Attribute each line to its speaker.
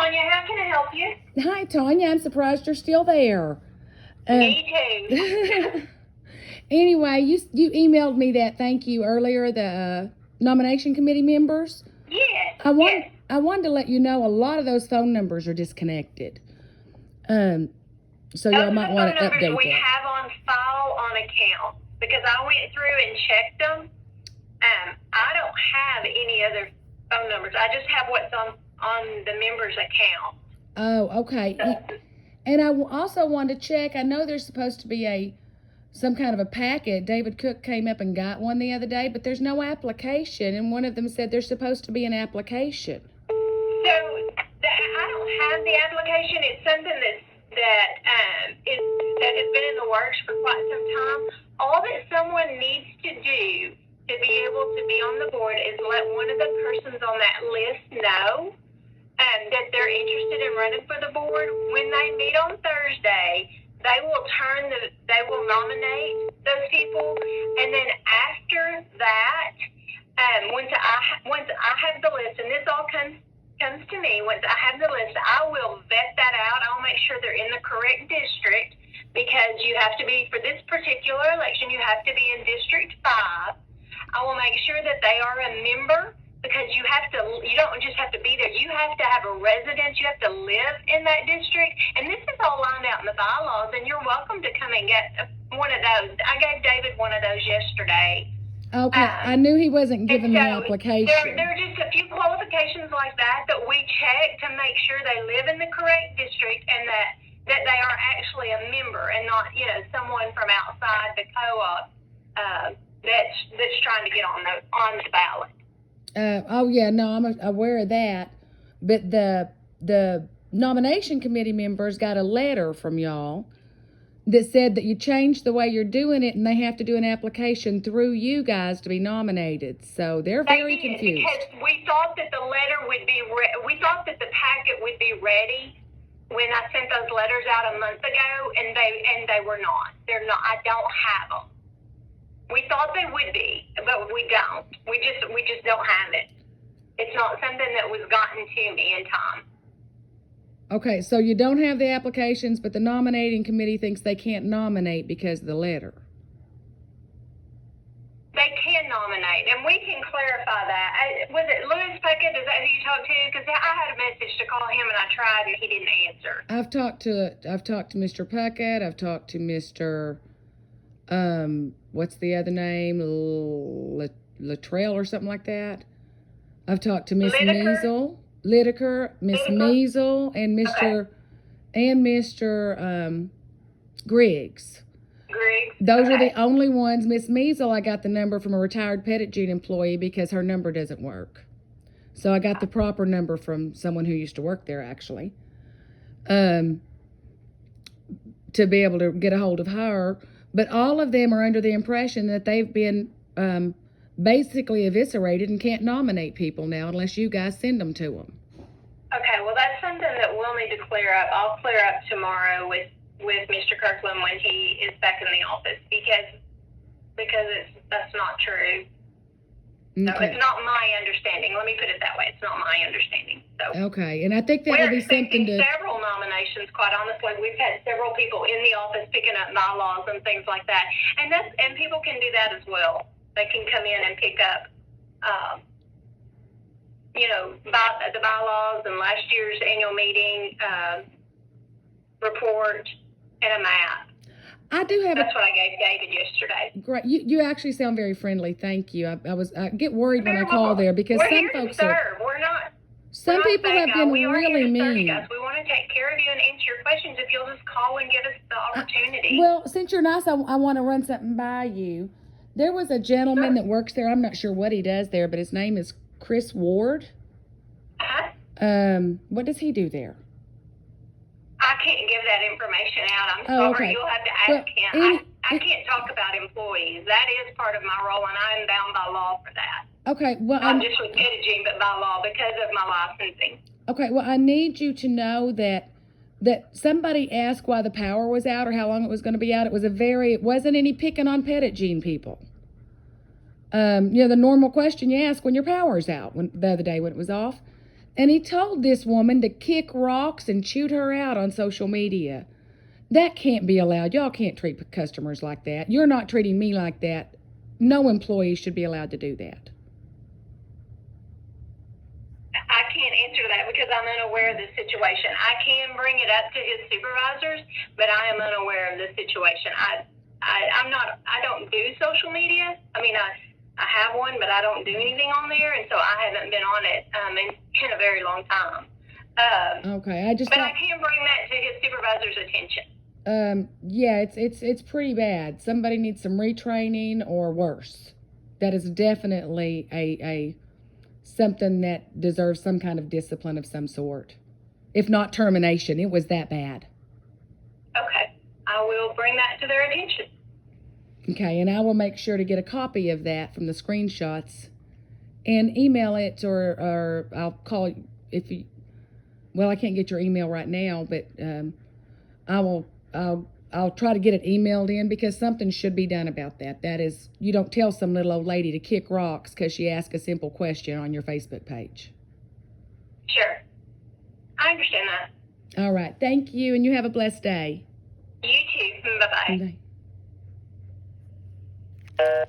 Speaker 1: Tonia. How can I help you?
Speaker 2: Hi, Tonya. I'm surprised you're still there.
Speaker 1: Me too.
Speaker 2: Anyway, you emailed me that thank you earlier, the nomination committee members.
Speaker 1: Yes.
Speaker 2: I wanted to let you know a lot of those phone numbers are disconnected. So y'all might want to update that.
Speaker 1: We have on file on account because I went through and checked them. I don't have any other phone numbers. I just have what's on the member's account.
Speaker 2: Oh, okay. And I also wanted to check. I know there's supposed to be some kind of a packet. David Cook came up and got one the other day, but there's no application. And one of them said there's supposed to be an application.
Speaker 1: So I don't have the application. It's something that has been in the works for quite some time. All that someone needs to do to be able to be on the board is let one of the persons on that list know that they're interested in running for the board. When they meet on Thursday, they will nominate those people, and then after that, once I have the list, and this all comes to me, once I have the list, I will vet that out. I'll make sure they're in the correct district, because you have to be, for this particular election, you have to be in District 5. I will make sure that they are a member, because you don't just have to be there. You have to have a residence. You have to live in that district. And this is all lined out in the bylaws, and you're welcome to come and get one of those. I gave David one of those yesterday.
Speaker 2: Okay, I knew he wasn't given the application.
Speaker 1: There are just a few qualifications like that we check to make sure they live in the correct district, and that they are actually a member and not, someone from outside the co-op that's trying to get on the ballot.
Speaker 2: Oh yeah, no, I'm aware of that. But the nomination committee members got a letter from y'all that said that you changed the way you're doing it, and they have to do an application through you guys to be nominated. So they're very confused.
Speaker 1: Because we thought that the letter would be we thought that the packet would be ready when I sent those letters out a month ago, and they were not. They're not. I don't have them. We thought they would be, but we don't. We just don't have it. It's not something that was gotten to me in time.
Speaker 2: Okay, so you don't have the applications, but the nominating committee thinks they can't nominate because of the letter.
Speaker 1: They can nominate, and we can clarify that. Was it Louis Puckett? Is that who you talked to? Because I had a message to call him, and I tried, and he didn't answer.
Speaker 2: I've talked to Mr. Puckett. I've talked to Mr. What's the other name? Latrell or something like that. I've talked to Miss Measle, Lideker, Miss Measle, and Mr. Griggs. Those are the only ones. Miss Measle, I got the number from a retired PJE employee because her number doesn't work. So I got the proper number from someone who used to work there, actually, to be able to get a hold of her. But all of them are under the impression that they've been basically eviscerated and can't nominate people now unless you guys send them to them. Okay, well, that's something that we'll need to clear up. I'll clear up tomorrow with Mr. Kirkland when he is back in the office, because that's not true. Okay. So it's not my understanding. Let me put it that way. It's not my understanding. So okay, and I think that would be something to. Several nominations, quite honestly. We've had several people in the office picking up bylaws and things like that, and people can do that as well. They can come in and pick up, the bylaws and last year's annual meeting report and a map. I do have. That's what I gave David yesterday. Great. You actually sound very friendly. Thank you. I get worried when I call there because some folks are. We're not. Some people have been really mean. We want to take care of you and answer your questions if you'll just call and give us the opportunity. Well, since you're nice, I want to run something by you. There was a gentleman that works there. I'm not sure what he does there, but his name is Chris Ward. What does he do there? I can't give that information out. I'm sorry. Okay. You'll have to ask him. I can't talk about employees. That is part of my role, and I'm bound by law for that. Okay. Well, not just with PJE, but by law because of my licensing. Okay. Well, I need you to know that somebody asked why the power was out or how long it was going to be out. It wasn't any picking on PJE people. The normal question you ask when your power's out, the other day when it was off. And he told this woman to kick rocks and chewed her out on social media. That can't be allowed. Y'all can't treat customers like that. You're not treating me like that. No employee should be allowed to do that.
Speaker 1: I can't answer that because I'm unaware of the situation. I can bring it up to his supervisors, but I am unaware of the situation. I don't do social media. I mean, I have one, but I don't do anything on there, and so I haven't been on it in a very long time.
Speaker 2: Okay,
Speaker 1: But I can bring that to his supervisor's attention.
Speaker 2: Yeah, it's pretty bad. Somebody needs some retraining or worse. That is definitely a something that deserves some kind of discipline of some sort. If not termination, it was that bad.
Speaker 1: Okay, I will bring that to their attention.
Speaker 2: Okay, and I will make sure to get a copy of that from the screenshots and email it, or I'll call if you. Well, I can't get your email right now, but I'll try to get it emailed in because something should be done about that. That is, you don't tell some little old lady to kick rocks because she asked a simple question on your Facebook page.
Speaker 1: Sure, I understand that.
Speaker 2: All right, thank you, and you have a blessed day.
Speaker 1: You too. Bye-bye.
Speaker 2: Bye.